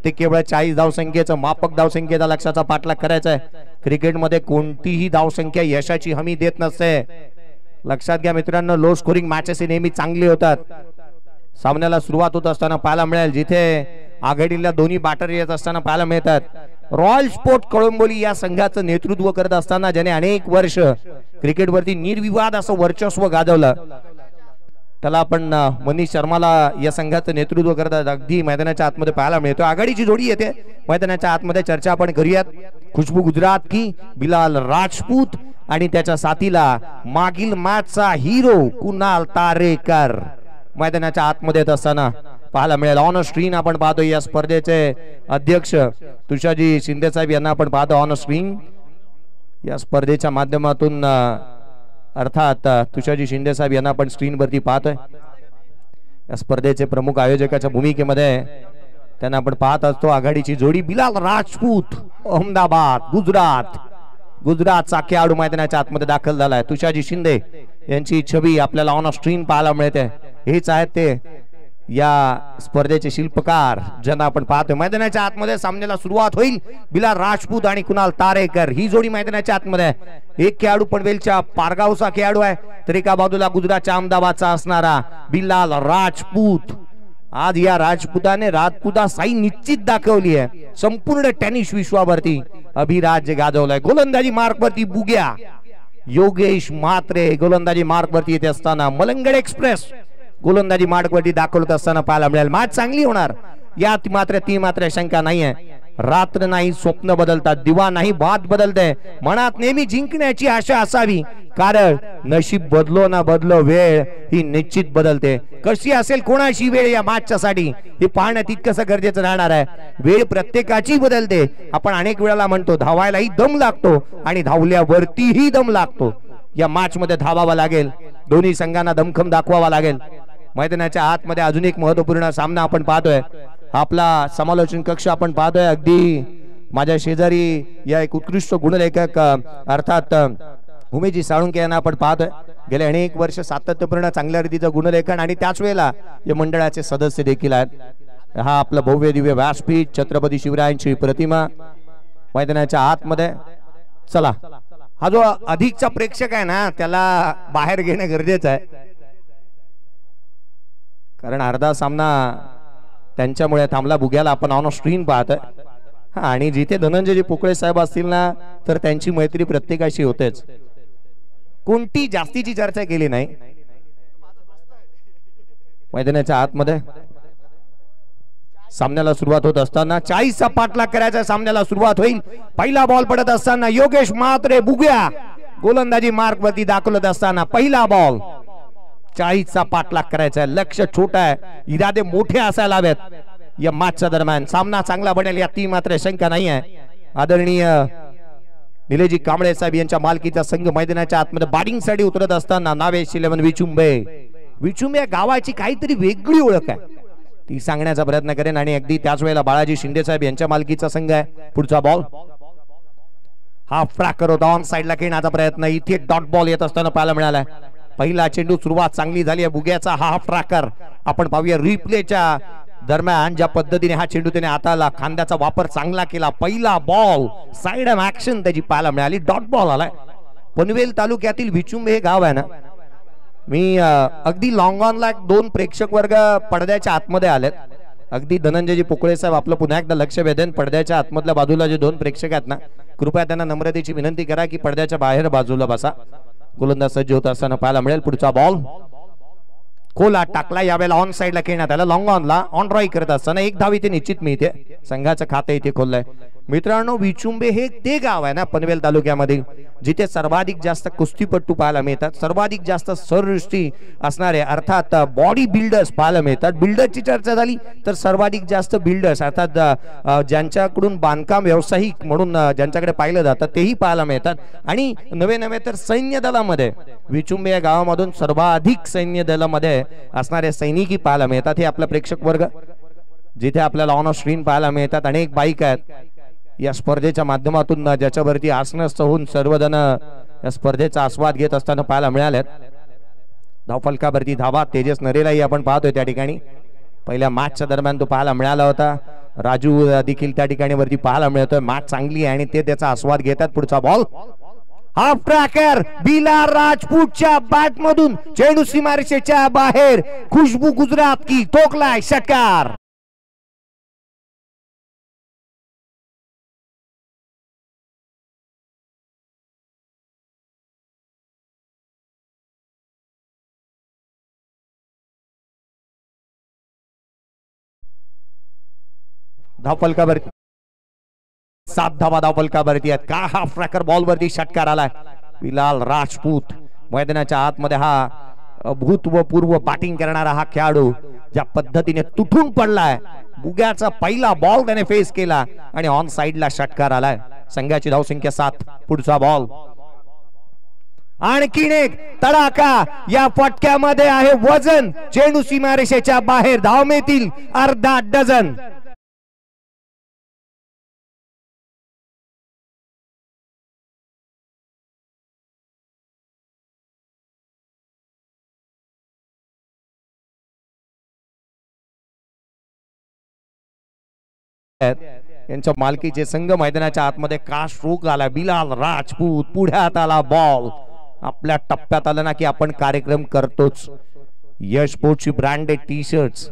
C: ते केवळ 40 धावसंख्येचं मापक धावसंख्येचा लक्ष्याचा पाठलाग करायचा आहे. क्रिकेटमध्ये कोणतीही धावसंख्या यशाची हमी देत नसते. लक्षात घ्या मित्रांनो, लो स्कोरिंग मॅचेस नेहमी चांगली होतात. सामन्याला सुरुवात होत असताना पाहायला मिळेल जिथे आघाडीला दोन्ही बॅटर येत असताना पाहायला मिळतात. रॉयल स्पोर्ट कळंबोली या संघाचं नेतृत्व करत असताना ज्याने अनेक वर्ष क्रिकेटवरती निर्विवाद असं वर्चस्व गाजवलं त्याला आपण मनीष शर्माला या संघाचं नेतृत्व करतात अगदी मैदानाच्या आतमध्ये पाहायला मिळतो. आघाडीची जोडी येते मैदानाच्या आतमध्ये. चर्चा आपण करूयात. खुशबू गुजरात की बिलाल राजपूत आणि त्याच्या साथीला मागील मॅचचा हिरो कुणाल तारेकर मैदानाच्या आतमध्ये येत असताना पाहायला मिळेल. ऑन स्क्रीन आपण पाहतो या स्पर्धेचे अध्यक्ष तुषारजी शिंदे साहेब यांना आपण पाहतो ऑन स्क्रीन या स्पर्धेच्या माध्यमातून. अर्थात तुषारजी शिंदे साहेब यांना आपण स्क्रीनवरती पाहतोय. या स्पर्धेचे प्रमुख आयोजकाच्या भूमिकेमध्ये त्यांना आपण पाहत असतो. आघाडीची जोडी बिलाल राजपूत अहमदाबाद गुजरातचा खेळाडू मैदानाच्या आतमध्ये दाखल झालाय. तुषारजी शिंदे यांची छबी आपल्याला ऑन स्क्रीन पाहायला मिळते. हेच आहेत ते या स्पर्धेचे शिल्पकार ज्यांना आपण पाहतोय. मैदानाच्या आतमध्ये सामन्याला सुरुवात होईल. बिलाल राजपूत आणि कुणाल तारेकर ही जोडी मैदानाच्या आतमध्ये. एक खेळाडू पनवेलच्या पारगावचा खेळाडू आहे तर एका बाजूला गुजरातच्या अहमदाबादचा असणारा बिलाल राजपूत. आज या राजपुताने राजपुताशाही निश्चित दाखवली आहे. संपूर्ण टेनिस विश्वावरती अभिराज्य गाजवलाय. गोलंदाजी मार्कवरती बुग्या योगेश म्हात्रे गोलंदाजी मार्कवरती येते असताना मलंगड एक्सप्रेस गोलंदाजी मार्कवरती दाखवत असताना पाहायला मिळेल. मॅच चांगली होणार यात मात्र ती मात्र शंका नाहीये. रात्र नाही स्वप्न बदलतात, दिवा नाही बात बदलते. मनात नेहमी जिंकण्याची आशा असावी कारण नशीब बदलो ना बदलो वेळ ही निश्चित बदलते. कशी असेल कोणाशी वेळ या मॅचच्या साठी हे पाहणं तितकंसं गरजेचं राहणार आहे. वेळ प्रत्येकाची बदलते. आपण अनेक वेळेला म्हणतो धावायलाही दम लागतो आणि धावल्यावरतीही दम लागतो. या मॅच मध्ये धावावा लागेल. दोन्ही संघांना दमखम दाखवावा लागेल. मैदानाच्या आतमध्ये अजून एक महत्वपूर्ण सामना आपण पाहतोय. आपला समालोचन कक्ष आपण पाहतोय. अगदी माझ्या शेजारी या एक उत्कृष्ट गुणलेखक अर्थात उमेशजी साळुंके यांना आपण पाहतोय. गेले अनेक वर्ष सातत्यपूर्ण चांगल्या रीतीचं गुणलेखन आणि त्याच वेळेला या मंडळाचे सदस्य देखील आहेत. हा आपला भव्य दिव्य व्यासपीठ छत्रपती शिवरायांची प्रतिमा मैदानाच्या आतमध्ये. चला हा जो अधिकचा प्रेक्षक आहे ना त्याला बाहेर घेणं गरजेचं आहे कारण अर्धा सामना त्यांच्यामुळे थांबला. बुग्याला आपण ऑन स्क्रीन पाहतोय. आणि जिथे धनंजयजी पोकळे साहेब असतील ना तर त्यांची मैत्री प्रत्येकाशी होतेच. कोणती जास्तीची चर्चा केली नाही. मैदानाच्या आतमध्ये सामन्याला सुरुवात होत असताना 40चा पाठलाग करायचा सामन्याला सुरुवात होईल. पहिला बॉल पडत असताना योगेश म्हात्रे बुग्या गोलंदाजी मार्कवरती दाखवत असताना पहिला बॉल. 40चा पाठलाग करायचा आहे. लक्ष छोटा आहे, इरादे मोठे असायला हवेत. या मॅचच्या दरम्यान सामना चांगला बनेल यात मात्र शंका नाही आहे. आदरणीय निलेजी कांबळे साहेब यांच्या मालकीचा संघ मैदानाच्या आतमध्ये बॅटिंग साठी उतरत असताना नावेश 11 विचुंबे गावाची काहीतरी वेगळी ओळख आहे ती सांगण्याचा प्रयत्न करेन. आणि अगदी त्याच वेळेला बाळाजी शिंदे साहेब यांच्या मालकीचा संघ आहे. पुढचा बॉल हाफ ट्रॅकर होता. ऑन साइडला खेळण्याचा प्रयत्न. इथे डॉट बॉल येत असताना पाहायला मिळाला. पहिला चेंडू सुरुवात चांगली झाली आहे. बुग्याचा हाफ ट्रॅकर आपण पाहूया रिप्लेच्या दरम्यान ज्या पद्धतीने हा चेंडू त्याने हाताला खांद्याचा वापर चांगला केला. पहिला बॉल साइड ऍक्शन त्याची पाहायला मिळाली. डॉट बॉल आलाय. पनवेल तालुक्यातील विचुंबे हे गाव आहे ना. मी अगदी लॉंग ऑनला 2 प्रेक्षक वर्ग पडद्याच्या आतमध्ये आलेत. अगदी धनंजयजी पोकळे साहेब आपलं पुन्हा एकदा लक्ष वेधेन. पडद्याच्या आतमधल्या बाजूला जे 2 प्रेक्षक आहेत ना कृपया त्यांना नम्रतेची विनंती करा की पडद्याच्या बाहेर बाजूला बसा. गोलंदाज सज्ज होत असताना पाहायला मिळेल. पुढचा बॉल खोला टाकला. यावेळेला ऑन साइडला खेळण्यात आला. लॉंग ऑनला ऑन ड्रॉई करत असताना 1 धाव इथे निश्चित मिळते. संघाचं खातं इथे खोललंय. मित्रांनो विचुंबे हे ते गाव आहे ना पनवेल तालुक्यामध्ये जिथे सर्वाधिक जास्त कुस्तीपट्टू पाहायला मिळतात. सर्वाधिक जास्त सरसृष्टी असणारे अर्थात बॉडी बिल्डर्स पाहायला मिळतात. बिल्डरची चर्चा झाली तर सर्वाधिक जास्त बिल्डर्स अर्थात ज्यांच्याकडून बांधकाम व्यावसायिक म्हणून ज्यांच्याकडे पाहिलं जातं तेही पाहायला मिळतात. आणि नवे तर सैन्य दलामध्ये विचुंबे या गावामधून सर्वाधिक सैन्य दलामध्ये असणारे सैनिकी पाहायला मिळतात. हे आपला प्रेक्षक वर्ग जिथे आपल्याला ऑन स्क्रीन पाहायला मिळतात. अनेक बाईक आहेत या स्पर्धेच्या माध्यमातून ज्याच्यावरती आसनस्थ होऊन सर्वजण या स्पर्धेचा आस्वाद घेत असताना पाहायला मिळाल्यात. धावफलकावरती धावा तेजस नरेलाही आपण पाहतोय त्या ठिकाणी. पहिल्या मॅचच्या दरम्यान तो पाहायला मिळाला होता. राजू देखील त्या ठिकाणी वरती पाहायला मिळतोय. मॅच चांगली आहे आणि ते त्याचा आस्वाद घेतात. पुढचा बॉल हाफ ट्रॅकर बिलाल राजपूतच्या बॅट मधून चेंडू सीमारेषेच्या बाहेर. खुशबू गुजरात की ठोकलाय षटकार. धावफलकावरती 7 धावा धावफलकावरती आहेत. का हा फ्रॅकर बॉल वरती षटकार आलाय. बिलाल राजपूत मैदानाच्या आतमध्ये हा भूतपूर्व बॅटिंग करणारा हा खेळाडू ज्या पद्धतीने तुटून पडलाय. बुग्याचा पहिला बॉल त्याने फेस केला आणि ऑन साइडला षटकार आलाय. संघाची धावसंख्या 7. पुढचा बॉल आणखीन एक तडाखा. या फटक्यामध्ये आहे वजन. चेंडू सीमारेषेच्या बाहेर. धाव मिळतील अर्धा डझन. यांच्या मालकीचे संघ मैदानाच्या आतमध्ये का स्ट्रोक आला. बिलाल राजपूत पुढ्यात आला बॉल. आपल्या टप्प्यात आलं ना की आपण कार्यक्रम करतोच. यश स्पोर्ट्सची ब्रँडेड टी शर्ट्स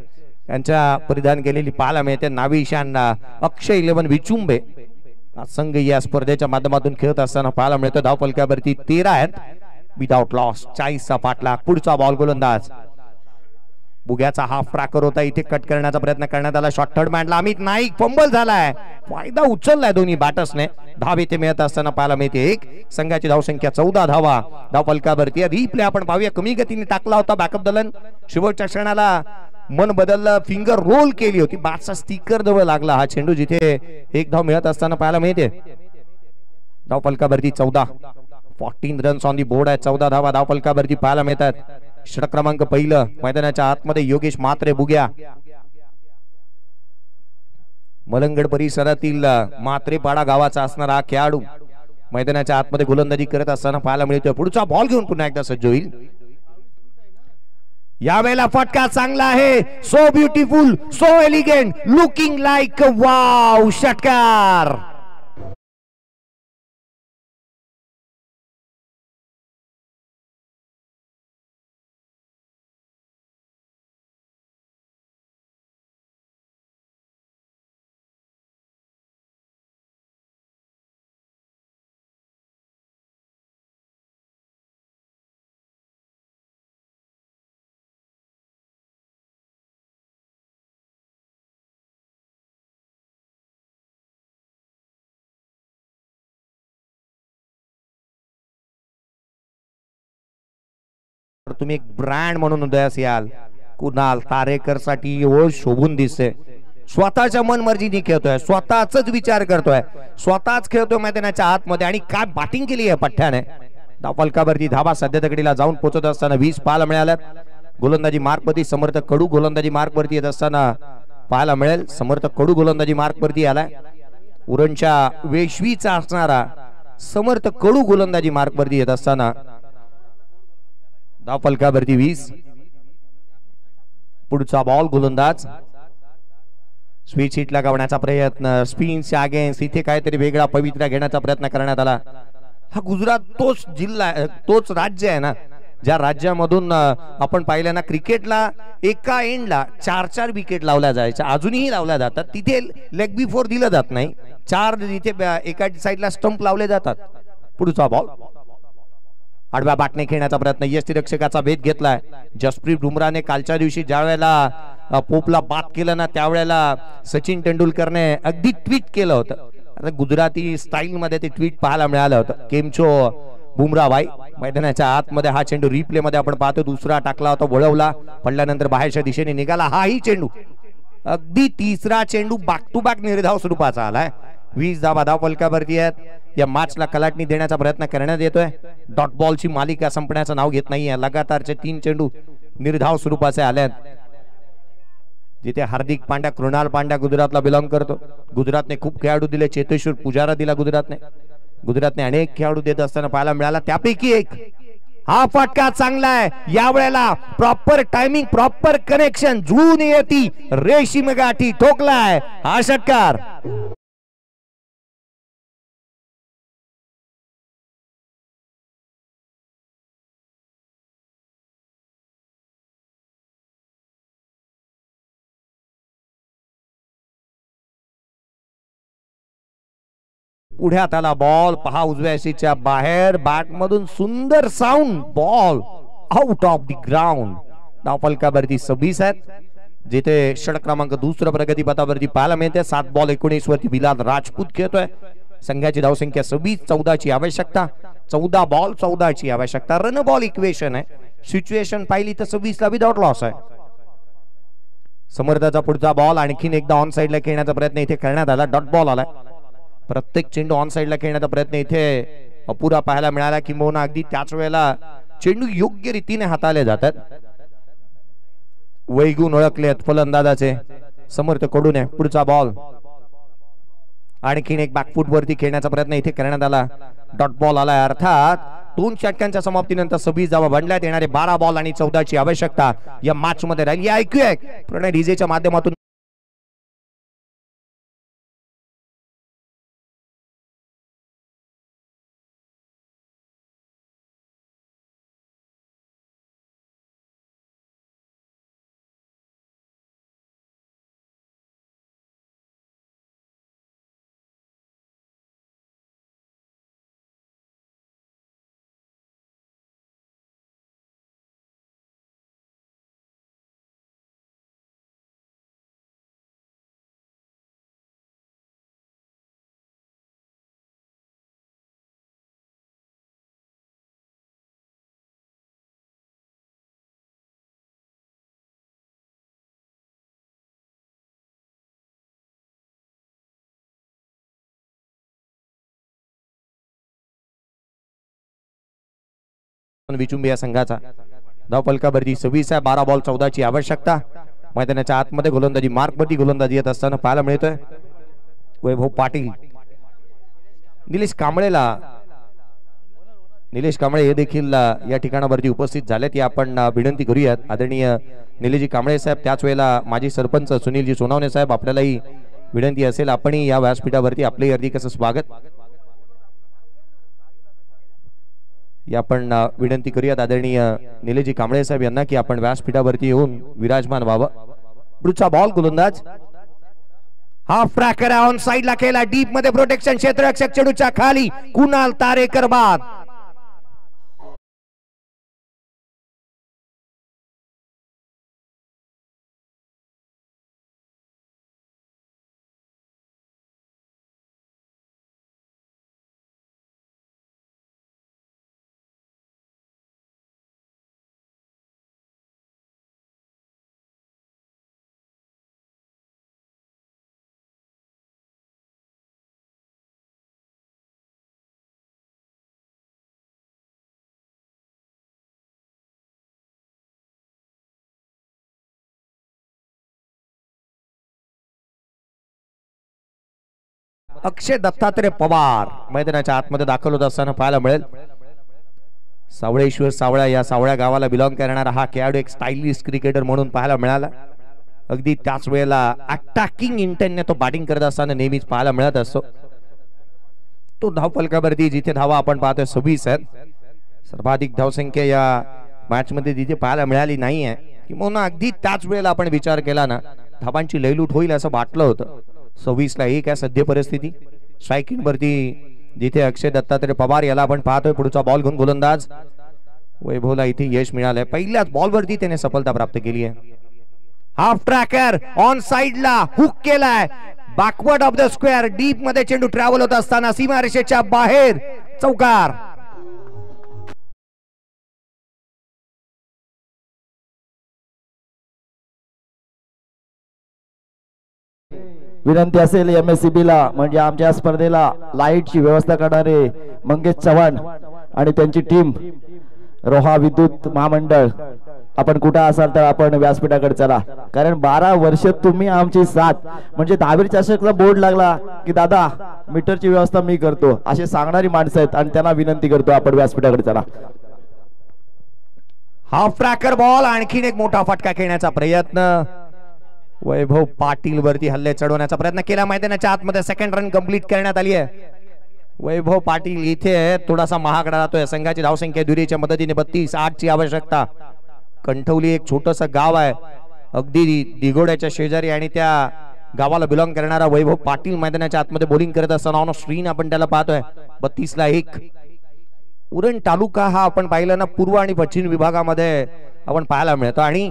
C: यांच्या परिधान केलेली पाहायला मिळते. नावी ईशानला अक्षय 11 विचुंबे संघ या स्पर्धेच्या माध्यमातून खेळत असताना पाहायला मिळतं. धावफलकावरती 13 आहेत. विदाउट लॉस 40चा पाठलाग. पुढचा बॉल गोलंदाज बुग्याचा हाफ ट्रॅकर होता. इथे कट करण्याचा प्रयत्न करण्यात आला. शॉट थर्ड मॅनला अमित नाईक. फंबल झालाय. फायदा उचललाय दोन्ही बॅटर्सने. धाव इथे मिळत असताना पाहायला मिळते 1. संघाची धावसंख्या 14 धावा धावफलकावरती. रिप्ले आपण पाहूया. कमी गतीने टाकला होता बॅकअप दलन. शेवटच्या क्षणाला मन बदललं. फिंगर रोल केली होती. बॅटचा स्टिकर जवळ लागला हा चेंडू. जिथे 1 धाव मिळत असताना पाहायला मिळते. धावफलकावरती 14. 14 रन्स ऑन दी बोर्ड आहे. 14 धावा धावफलकावरती पाहायला मिळतात. षटक क्रमांक 1 मैदानाच्या आतमध्ये योगेश म्हात्रे बुग्या. मलंगड परिसरातील म्हात्रेपाडा गावाचा असणारा खेळाडू मैदानाच्या आतमध्ये गोलंदाजी करत असताना पाहायला मिळतोय. पुढचा बॉल घेऊन पुन्हा एकदा सज्ज होईल. यावेळेला फटका चांगला आहे. So beautiful, so elegant, looking like wow. षटकार तुम्ही एक ब्रँड म्हणून उदयास याल. कुणाल तारेकर साठी ओळ शोभून दिसते. स्वतःच्या मनमर्जीने खेळतोय. स्वतःच विचार करतोय. स्वतःच खेळतोय मैदानाच्या आतमध्ये. आणि काय बॅटिंग केली आहे पठ्ठ्याने. धावफलकावरती धावा सध्या तकडीला जाऊन पोहोचत असताना 20 पाहायला मिळाल्यात. गोलंदाजी मार्कवरती समर्थ कडू गोलंदाजी मार्कवरती येत असताना पाहायला मिळेल. समर्थ कडू गोलंदाजी मार्कवरती आलाय. उरणच्या वेशवीचा असणारा समर्थ कडू गोलंदाजी मार्कवरती येत असताना धावफलकावरती 20. पुढचा बॉल गोलंदाज स्वीच हिट लगावण्याचा प्रयत्न. स्पिनच्या अगेन्स्ट इथे काहीतरी वेगळा पवित्रा घेण्याचा प्रयत्न करण्यात आला. हा गुजरात तोच जिल्हा तोच राज्य आहे ना ज्या राज्यामधून आपण पाहिलं ना क्रिकेटला एका एंडला 4-4 विकेट लावल्या जायच्या. अजूनही लावल्या जातात. तिथे लेग बिफोर दिलं जात नाही. 4 इथे एका साईडला स्टंप लावले जातात. पुढचा बॉल आडव्या बॅटने खेळण्याचा प्रयत्न. यष्टिरक्षकाचा भेद घेतलाय. जसप्रीत बुमराहने कालच्या दिवशी ज्या वेळेला पोपला बाद केलं ना त्यावेळेला सचिन तेंडुलकरने अगदी ट्विट केलं होतं. आता गुजराती स्टाईल मध्ये ते ट्विट पाहायला मिळालं होतं. केमचो बुमराह भाई. मैदानाच्या आतमध्ये हा चेंडू रिप्ले मध्ये आपण पाहतो. दुसरा टाकला होता. वळवला. पडल्यानंतर बाहेरच्या दिशेने निघाला. हाही चेंडू अगदी तिसरा चेंडू बॅक टू बॅक निर्धाव स्वरूपाचा आलाय. 20 धावा धावफलकावरती आहेत. या मॅचला कलाटणी देण्याचा प्रयत्न करण्यात येतोय. डॉट बॉलची मालिका संपण्याचं नाव घेत नाहीये. लगातारचे 3 चेंडू निर्धाव स्वरूपाचे आले. जिथे हार्दिक पांड्या कृणाल पांड्या गुजरातला बिलॉंग करतो. गुजरातने खूप खेळाडू दिले. चेतेश्वर पुजारा दिला गुजरातने अनेक खेळाडू देत असताना पाहायला मिळाला. त्यापैकी एक हा फटका चांगला आहे. यावेळेला प्रॉपर टायमिंग प्रॉपर कनेक्शन जुळून येती रेशीम गाठी ठोकलाय हा षटकार. पुढ्यात आला बॉल. पहा उजव्या सीच्या बाहेर. बॅट मधून सुंदर sound. Ball out of the ground. धावफलकावरती 26 आहेत. जिथे षटक क्रमांक दुसऱ्या प्रगतीपथावरती पाहायला मिळते. 7 बॉल 19 वरती बिलाल राजपूत खेळतोय. संघाची धावसंख्या 26, 14 ची आवश्यकता. 14 बॉल 14 ची आवश्यकता. रन बॉल इक्वेशन आहे. सिच्युएशन पाहिली तर 26 ला विदाउट लॉस आहे. समर्थाचा पुढचा बॉल आणखीन एकदा ऑन साइडला खेळण्याचा प्रयत्न इथे करण्यात आला. डॉट बॉल आलाय. प्रत्येक चेंडू ऑन साइडला खेळण्याचा प्रयत्न इथे अपुरा पाहायला मिळाला. किंबहुना अगदी त्याच वेळेला चेंडू योग्य रीतीने हाताळले जातात. वैगुण ओळखले आहेत फलंदाजाचे. समर्थ कडून आहे. पुढचा बॉल आणखीन एक बॅकफूट वरती खेळण्याचा प्रयत्न इथे करण्यात आला. डॉट बॉल आलाय. अर्थात 2 षटकांच्या समाप्तीनंतर 26 धावा बनल्यात. येणारे 12 बॉल आणि 14 ची आवश्यकता या मॅच मध्ये राहिली. ऐकूया प्रणय डीजेच्या माध्यमातून. विचुंबे या संघाचा धावफलकावरती 26 आहे. 12 बॉल 14 ची आवश्यकता. मैदानाच्या आतमध्ये गोलंदाजी मार्क वरती गोलंदाजी येत असताना पाहायला मिळतोय. वैभव पाटील निलेश कांबळे हे देखील या ठिकाणावरती उपस्थित झालेत. या आपण विनंती करूयात. आदरणीय निलेशजी कांबळे साहेब, त्याच वेळेला माजी सरपंच सुनीलजी सोनावणे साहेब, आपल्यालाही विनंती असेल आपणही या व्यासपीठावरती आपले हार्दिक असं स्वागत या आपण विनंती करूयात आदरणीय निलेशजी कांबळे साहेब यांना की आपण व्यासपीठावरती येऊन विराजमान व्हावं. पुढचा बॉल गोलंदाज हाफ ट्रॅकर ऑन साइडला केला. डीप मध्ये प्रोटेक्शन क्षेत्ररक्षक चेंडूच्या खाली. कुणाल तारेकर बाद. अक्षय दत्तात्रय पवार मैदानाच्या आतमध्ये दाखल होत असताना पाहायला मिळेल. सावळेश्वर सावळा या सावळ्या गावाला बिलॉंग करणारा हा खेळाडू एक स्टायलिश क्रिकेटर म्हणून पाहायला मिळाला. अगदी त्याच वेळेला अटॅकिंग इंटेंटने तो बॅटिंग करत असताना नेहमीच पाहायला मिळत असतो. तो धावफलकावरती जिथे धावा आपण पाहतोय 26 आहेत. सर्वाधिक धावसंख्या या मॅच मध्ये तिथे पाहायला मिळाली नाहीये. किंवा अगदी त्याच वेळेला आपण विचार केला ना धावांची लयलूट होईल असं वाटलं होतं. 26 ला 1 आहे सध्या परिस्थिती. स्ट्रायकिंग वरती जिथे अक्षय दत्तात्रय पवार याला आपण पाहतोय. पुढचा बॉल घेऊन गोलंदाज वैभवला इथे यश मिळालंय. पहिल्याच बॉल वरती त्याने सफलता प्राप्त केली आहे. हाफ ट्रॅकर ऑन साइडला हुक केलाय. Backward of the square. Deep मध्ये चेंडू ट्रॅव्हल होत असताना सीमारेषेच्या बाहेर चौकार.
B: विनंती असेल MSCB ला म्हणजे आमच्या स्पर्धेला लाईटची व्यवस्था करणारे मंगेश चव्हाण आणि त्यांची टीम रोहा विद्युत महामंडळ, आपण कुठं असाल तर आपण व्यासपीठाकडे चला. कारण 12 वर्ष तुम्ही आमची साथ म्हणजे 10वी चषकचा बोर्ड लागला की दादा मीटरची व्यवस्था मी करतो असे सांगणारी माणसं आहेत आणि त्यांना विनंती करतो आपण व्यासपीठाकडे चला.
C: Half tracker ball. आणखीन एक मोठा फटका खेळण्याचा प्रयत्न. वैभव पाटील वरती हल्ले चढवण्याचा प्रयत्न केला. मैदानाच्या आतमध्ये सेकंड रन कंप्लीट करण्यात आली आहे. वैभव पाटील इथे थोडासा महागडा राहतोय. संघाची धावसंख्या दुरीच्या मदतीने 32, 8 ची आवश्यकता. कंठवली एक छोटस गाव आहे अगदी दिगोड्याच्या शेजारी आणि त्या गावाला बिलॉंग करणारा वैभव पाटील मैदानाच्या आतमध्ये बॉलिंग करत असताना ऑन स्क्रीन आपण त्याला पाहतोय. 32 ला 1. उरण तालुका हा आपण पाहिलं ना पूर्व आणि पश्चिम विभागामध्ये आपण पाहायला मिळतो आणि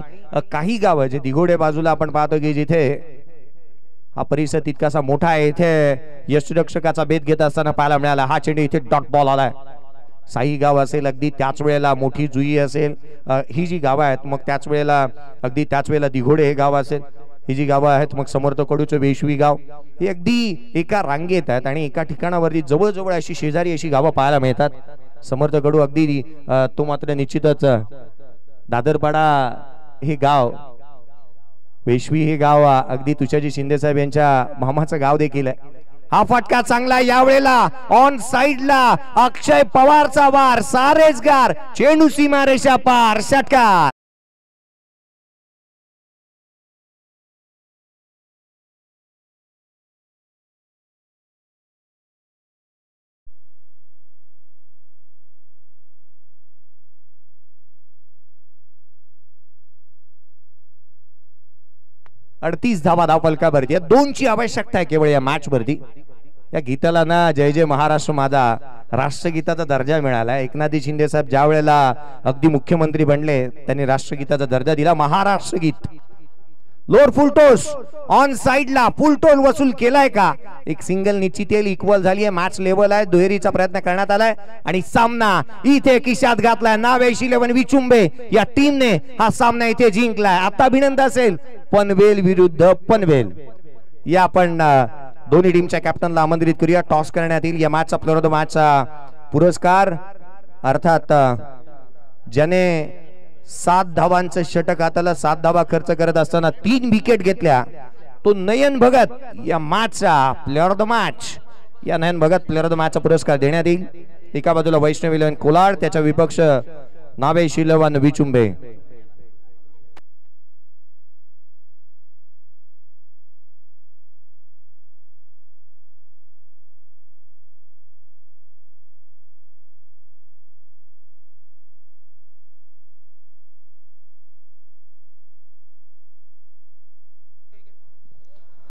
C: काही गावं जे दिघोडे बाजूला आपण पाहतो की जिथे हा परिसर तितकासा मोठा आहे, इथे यष्टीरक्षकाचा भेद घेत असताना पाहायला मिळाला. हा चेंडू इथे डॉट बॉल आलाय. साई गाव असेल, अगदी त्याच वेळेला मोठी जुई असेल, ही जी गावं आहेत मग त्याच वेळेला अगदी त्याच वेळेला दिघोडे हे गाव असेल, ही जी गावं आहेत मग समर्थ कडूचं वेशवी गाव, ही अगदी एका रांगेत आहेत आणि एका ठिकाणावरती जवळजवळ अशी शेजारी अशी गावं पाहायला मिळतात. समर्थ कडू अगदी तो मात्र निश्चितच दादरपाडा हे गाव, वेशवी हे गाव अगदी तुषारजी शिंदे साहेब यांच्या मामाचं गाव देखील आहे. हा फटका चांगला यावेळेला ऑन साइडला अक्षय पवारचा वार, सारेजगार चेंडू सीमारेषा पार, षटकार. अडतीस धावा धावफलकावरती, 2ची आवश्यकता आहे केवळ या मॅच वरती. या गीताला ना जय जय महाराष्ट्र माझा राष्ट्रगीताचा दर्जा मिळाला. एकनाथजी शिंदे साहेब ज्या वेळेला अगदी मुख्यमंत्री बनले त्यांनी राष्ट्रगीताचा दर्जा दिला, महाराष्ट्र गीत. लोअर फुलटोस ऑन साइडला फुलटोन वसूल केलाय का? एक सिंगल निश्चित येईल, इक्वल झाली आहे, मॅच लेवल आहे, दुहेरीचा प्रयत्न करण्यात आलाय आणि सामना इथे किशात घातलाय. नावेश 11 विचुंबे या टीमने हा सामना इथे जिंकलाय. आता अभिनंदन असेल पनवेल विरुद्ध पनवेल. या आपण दोन्ही टीमच्या कॅप्टनला आमंत्रित करूया. टॉस करण्यात येईल. या मॅचचा प्लेअर ऑफ द मॅचचा पुरस्कार अर्थात ज्याने 7 धावांचं षटक हाताला 7 धावा खर्च करत असताना 3 विकेट घेतल्या, तो नयन भगत या मॅचचा प्लेअर ऑफ द मॅच. या नयन भगत प्लेअर ऑफ द मॅचचा पुरस्कार देण्यात येईल. एका बाजूला वैष्णव 11 कोलाड, त्याच्या विपक्ष नावेश 11 विचुंबे.